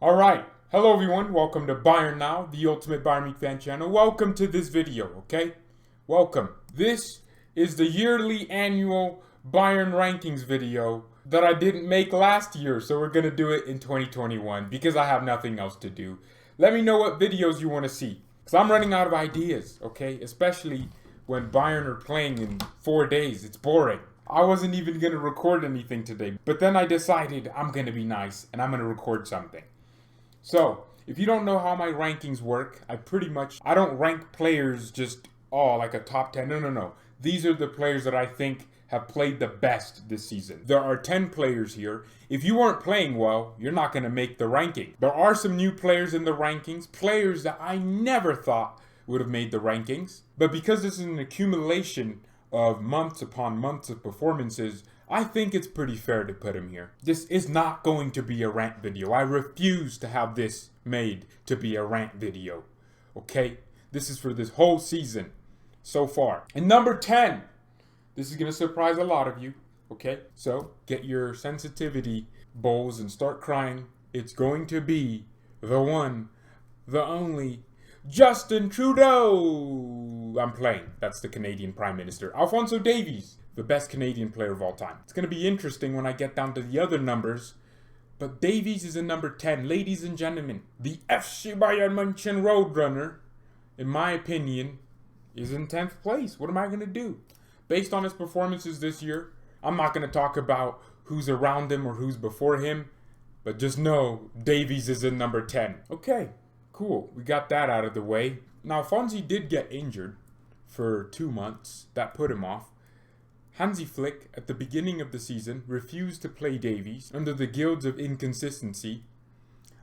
Alright, hello everyone, welcome to BayernNow, the ultimate Bayern Munich fan channel. Welcome to this video, okay? Welcome. This is the yearly annual Bayern rankings video that I didn't make last year, so we're gonna do it in 2021 because I have nothing else to do. Let me know what videos you want to see, because I'm running out of ideas, okay? Especially when Bayern are playing in 4 days, it's boring. I wasn't even gonna record anything today, but then I decided I'm gonna be nice and I'm gonna record something. So, if you don't know how my rankings work, I don't rank players just, like a top 10. No. These are the players that I think have played the best this season. There are 10 players here. If you weren't playing well, you're not going to make the ranking. There are some new players in the rankings, players that I never thought would have made the rankings. But because this is an accumulation of months upon months of performances, I think it's pretty fair to put him here. This is not going to be a rant video. I refuse to have this made to be a rant video. Okay? This is for this whole season so far. And number 10. This is going to surprise a lot of you. Okay? So, get your sensitivity bowls and start crying. It's going to be the one, the only, Justin Trudeau. I'm playing. That's the Canadian Prime Minister. Afonso Davies. The best Canadian player of all time. It's going to be interesting when I get down to the other numbers, but Davies is in number 10. Ladies and gentlemen, the FC Bayern Munich Roadrunner, in my opinion, is in 10th place. What am I going to do? Based on his performances this year, I'm not going to talk about who's around him or who's before him, but just know Davies is in number 10. Okay, cool. We got that out of the way. Now, Fonzie did get injured for 2 months. That put him off. Hansi Flick, at the beginning of the season, refused to play Davies under the guilt of inconsistency.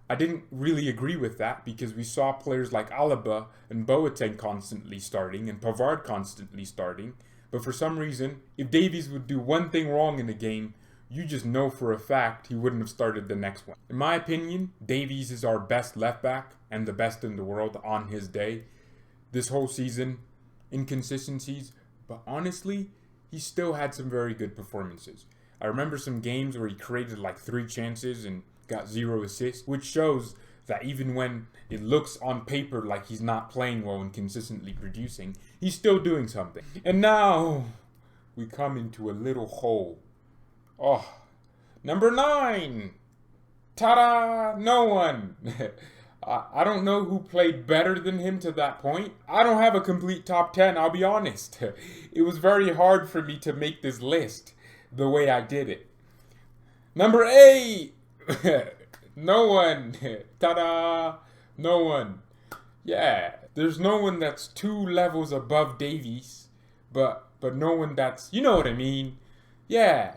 I didn't really agree with that because we saw players like Alaba and Boateng constantly starting and Pavard constantly starting. But for some reason, if Davies would do one thing wrong in a game, you just know for a fact he wouldn't have started the next one. In my opinion, Davies is our best left back and the best in the world on his day. This whole season, inconsistencies, but honestly, he still had some very good performances. I remember some games where he created like 3 chances and got 0 assists, which shows that even when it looks on paper like he's not playing well and consistently producing, he's still doing something. And now we come into a little hole. Number 9. Ta-da! No one. I don't know who played better than him to that point. I don't have a complete top 10, I'll be honest. It was very hard for me to make this list the way I did it. Number 8! No one. Ta-da! No one. Yeah, there's no one that's 2 levels above Davies, but no one that's, you know what I mean. Yeah.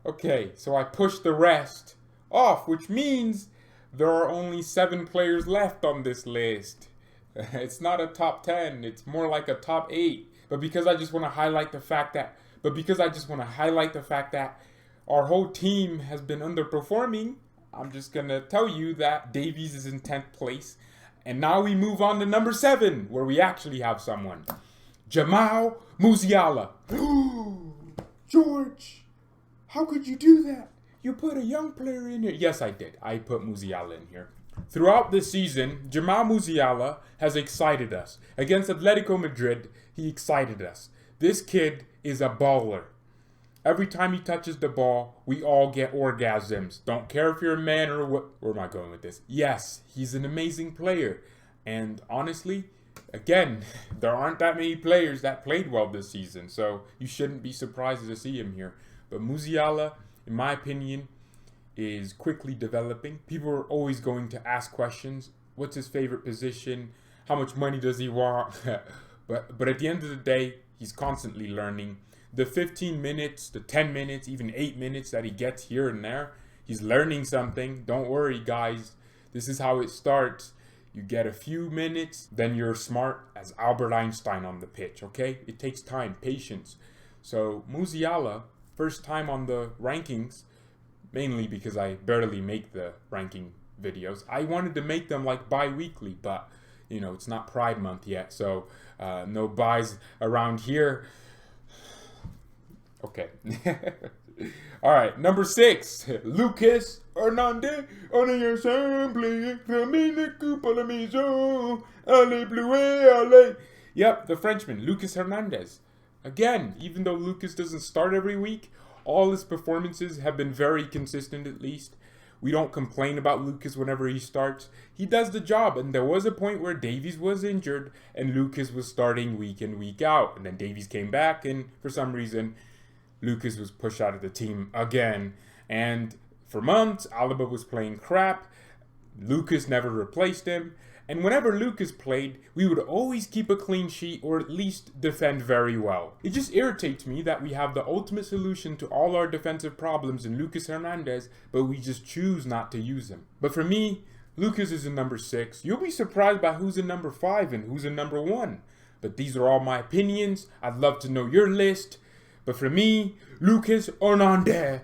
Okay, so I pushed the rest off, which means there are only 7 players left on this list. It's not a top 10, it's more like a top 8. But because I just want to highlight the fact that our whole team has been underperforming, I'm just going to tell you that Davies is in 10th place. And now we move on to number 7, where we actually have someone. Jamal Musiala. George, how could you do that? You put a young player in here. Yes, I did. I put Musiala in here. Throughout this season, Jamal Musiala has excited us. Against Atletico Madrid, he excited us. This kid is a baller. Every time he touches the ball, we all get orgasms. Don't care if you're a man or what. Where am I going with this? Yes, he's an amazing player. And honestly, again, there aren't that many players that played well this season. So you shouldn't be surprised to see him here. But Musiala, in my opinion, is quickly developing. People are always going to ask questions. What's his favorite position? How much money does he want? but at the end of the day, he's constantly learning. The 15 minutes, the 10 minutes, even 8 minutes that he gets here and there, he's learning something. Don't worry, guys. This is how it starts. You get a few minutes, then you're smart as Albert Einstein on the pitch, okay? It takes time, patience. So Musiala, first time on the rankings, mainly because I barely make the ranking videos. I wanted to make them like bi-weekly, but you know, it's not Pride Month yet, so no buys around here. Okay. Alright, number 6. Lucas Hernandez. On est ensemble. Ramène coupe à la maison. Allez, bleu, allez. Yep, the Frenchman, Lucas Hernandez. Again, even though Lucas doesn't start every week, all his performances have been very consistent at least. We don't complain about Lucas whenever he starts. He does the job, and there was a point where Davies was injured and Lucas was starting week in, week out. And then Davies came back, and for some reason, Lucas was pushed out of the team again. And for months, Alaba was playing crap. Lucas never replaced him. And whenever Lucas played, we would always keep a clean sheet or at least defend very well. It just irritates me that we have the ultimate solution to all our defensive problems in Lucas Hernandez, but we just choose not to use him. But for me, Lucas is in number 6. You'll be surprised by who's in number 5 and who's in number 1. But these are all my opinions. I'd love to know your list. But for me, Lucas Hernandez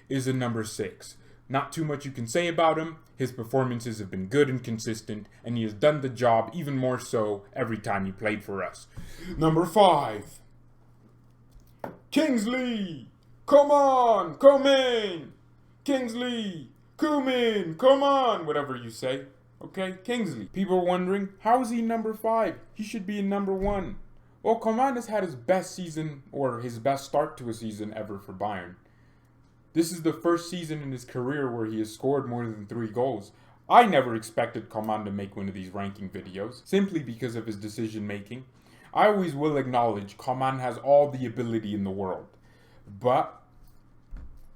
is in number 6. Not too much you can say about him. His performances have been good and consistent, and he has done the job even more so every time he played for us. Number 5. Kingsley Coman. Kingsley Coman. Come on, whatever you say. Okay, Kingsley. People are wondering, how is he number 5? He should be in number 1. Well, Coman has had his best season, or his best start to a season ever for Bayern. This is the first season in his career where he has scored more than 3 goals. I never expected Coman to make one of these ranking videos, simply because of his decision making. I always will acknowledge Coman has all the ability in the world. But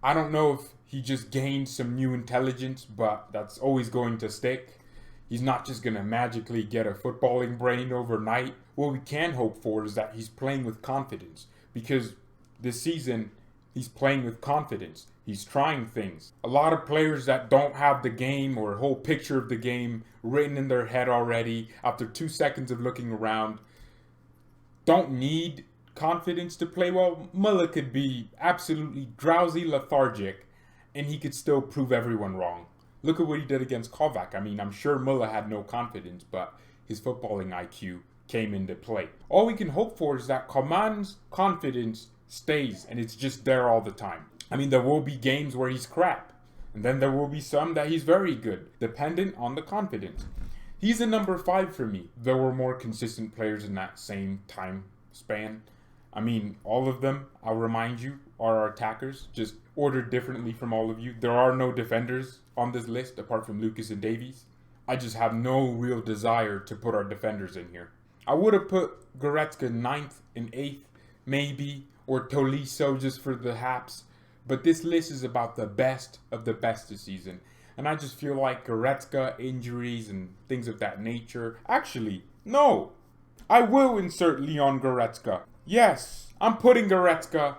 I don't know if he just gained some new intelligence, but that's always going to stick. He's not just going to magically get a footballing brain overnight. What we can hope for is that he's playing with confidence, because this season he's playing with confidence. He's trying things. A lot of players that don't have the game or a whole picture of the game written in their head already after 2 seconds of looking around don't need confidence to play well. Muller could be absolutely drowsy, lethargic, and he could still prove everyone wrong. Look at what he did against Kovac. I mean, I'm sure Muller had no confidence, but his footballing IQ came into play. All we can hope for is that Coman's confidence stays and it's just there all the time. I mean, there will be games where he's crap, and then there will be some that he's very good, dependent on the confidence. He's a number 5 for me. There were more consistent players in that same time span. I mean, all of them, I'll remind you, are our attackers, just ordered differently from all of you. There are no defenders on this list apart from Lucas and Davies. I just have no real desire to put our defenders in here. I would have put Goretzka 9th and 8th, maybe, or Tolisso just for the haps. But this list is about the best of the best this season. And I just feel like Goretzka, injuries, and things of that nature. Actually, no. I will insert Leon Goretzka. Yes, I'm putting Goretzka.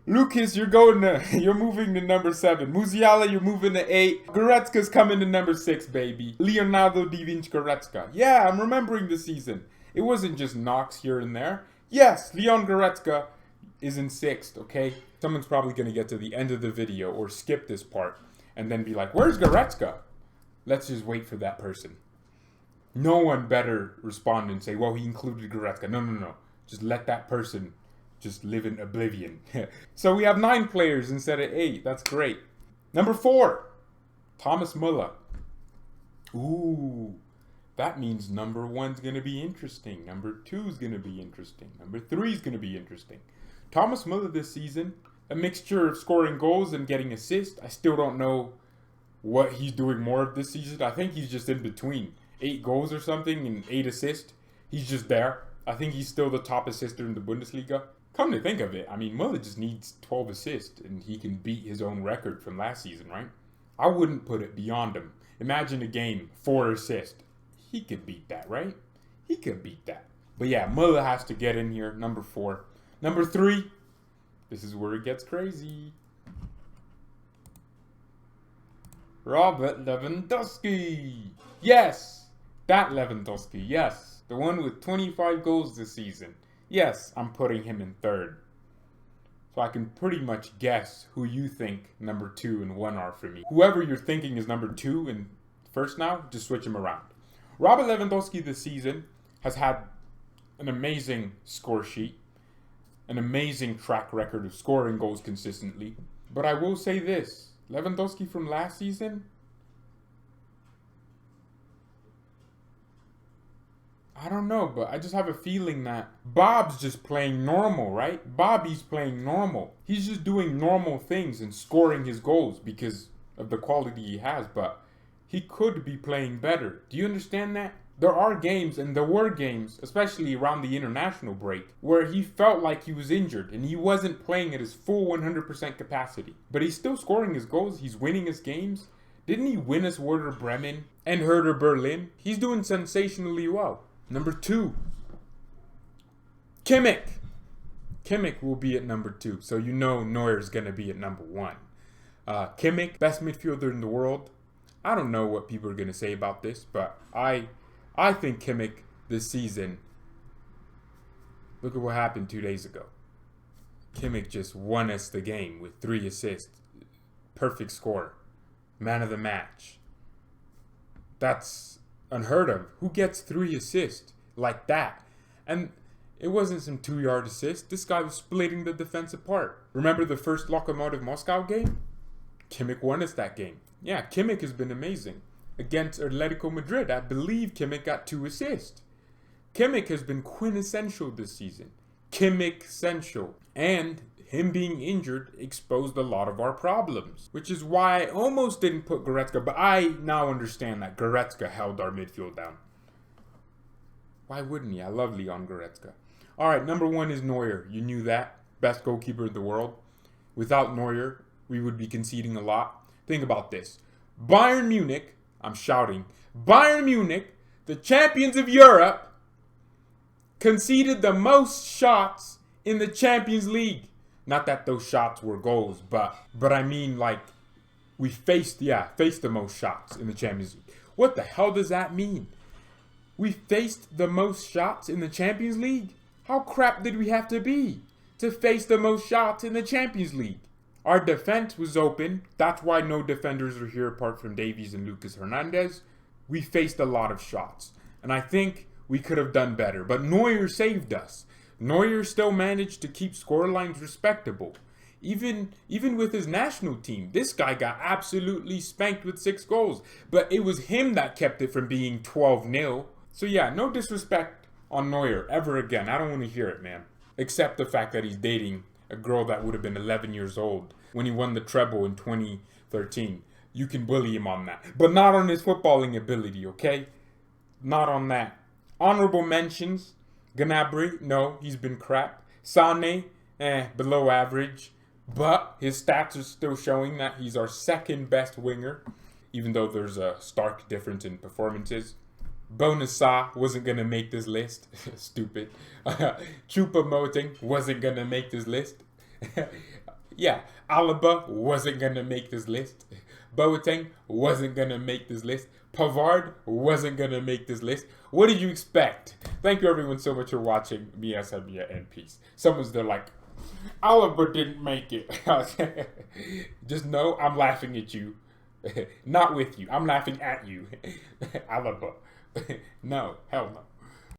Lucas, you're moving to number 7. Musiala, you're moving to 8. Goretzka's coming to number 6, baby. Leonardo da Vinci Goretzka. Yeah, I'm remembering the season. It wasn't just knocks here and there. Yes, Leon Goretzka is in 6th, okay? Someone's probably going to get to the end of the video or skip this part and then be like, where's Goretzka? Let's just wait for that person. No one better respond and say, well, he included Goretzka. No. Just let that person just live in oblivion. So we have 9 players instead of 8. That's great. Number 4, Thomas Muller. Ooh. That means number 1's going to be interesting. Number 2's going to be interesting. Number 3's going to be interesting. Thomas Muller this season, a mixture of scoring goals and getting assists. I still don't know what he's doing more of this season. I think he's just in between. 8 goals or something and 8 assists. He's just there. I think he's still the top assister in the Bundesliga. Come to think of it, I mean, Muller just needs 12 assists and he can beat his own record from last season, right? I wouldn't put it beyond him. Imagine a game, 4 assists. He could beat that, right? He could beat that. But yeah, Muller has to get in here, number 4. Number 3, this is where it gets crazy. Robert Lewandowski. Yes, that Lewandowski, yes. The one with 25 goals this season. Yes, I'm putting him in 3rd. So I can pretty much guess who you think number 2 and 1 are for me. Whoever you're thinking is number 2 and 1st now, just switch him around. Robert Lewandowski this season has had an amazing score sheet. an amazing track record of scoring goals consistently. But I will say this, Lewandowski from last season, I don't know, but I just have a feeling that Bob's just playing normal, right? Bobby's playing normal. He's just doing normal things and scoring his goals because of the quality he has, but he could be playing better. Do you understand that? There are games, and there were games, especially around the international break, where he felt like he was injured and he wasn't playing at his full 100% capacity. But he's still scoring his goals. He's winning his games. Didn't he win us Werder Bremen and Hertha Berlin? He's doing sensationally well. Number 2, Gimmick. Gimmick will be at number 2, so you know Neuer's going to be at number 1. Gimmick, best midfielder in the world. I don't know what people are going to say about this, but I think Gimmick this season, look at what happened 2 days ago. Gimmick just won us the game with 3 assists. Perfect score. Man of the match. That's unheard of. Who gets 3 assists like that? And it wasn't some 2-yard assist. This guy was splitting the defense apart. Remember the first Lokomotiv Moscow game? Gimmick won us that game. Yeah, Gimmick has been amazing. Against Atletico Madrid, I believe Gimmick got 2 assists. Gimmick has been quintessential this season. Gimmick-central. And him being injured exposed a lot of our problems. Which is why I almost didn't put Goretzka, but I now understand that Goretzka held our midfield down. Why wouldn't he? I love Leon Goretzka. Alright, number 1 is Neuer. You knew that. Best goalkeeper in the world. Without Neuer, we would be conceding a lot. Think about this. Bayern Munich, I'm shouting, Bayern Munich, the champions of Europe, conceded the most shots in the Champions League. Not that those shots were goals, but I mean like we faced the most shots in the Champions League. What the hell does that mean? We faced the most shots in the Champions League? How crap did we have to be to face the most shots in the Champions League? Our defense was open. That's why no defenders are here apart from Davies and Lucas Hernandez. We faced a lot of shots. And I think we could have done better. But Neuer saved us. Neuer still managed to keep scorelines respectable. Even with his national team, this guy got absolutely spanked with 6 goals. But it was him that kept it from being 12-0. So yeah, no disrespect on Neuer ever again. I don't want to hear it, man. Except the fact that he's dating a girl that would have been 11 years old when he won the treble in 2013. You can bully him on that. But not on his footballing ability, okay? Not on that. Honorable mentions. Gnabry, no, he's been crap. Sané, below average. But his stats are still showing that he's our 2nd best winger, even though there's a stark difference in performances. Bonasa wasn't going to make this list. Stupid. Choupo-Moting wasn't going to make this list. Yeah, Alaba wasn't going to make this list. Boateng wasn't going to make this list. Pavard wasn't going to make this list. What did you expect? Thank you everyone so much for watching. Mia Sabia and peace. Someone's there like, Alaba didn't make it. Just know I'm laughing at you. Not with you. I'm laughing at you. Alaba. No, hell no.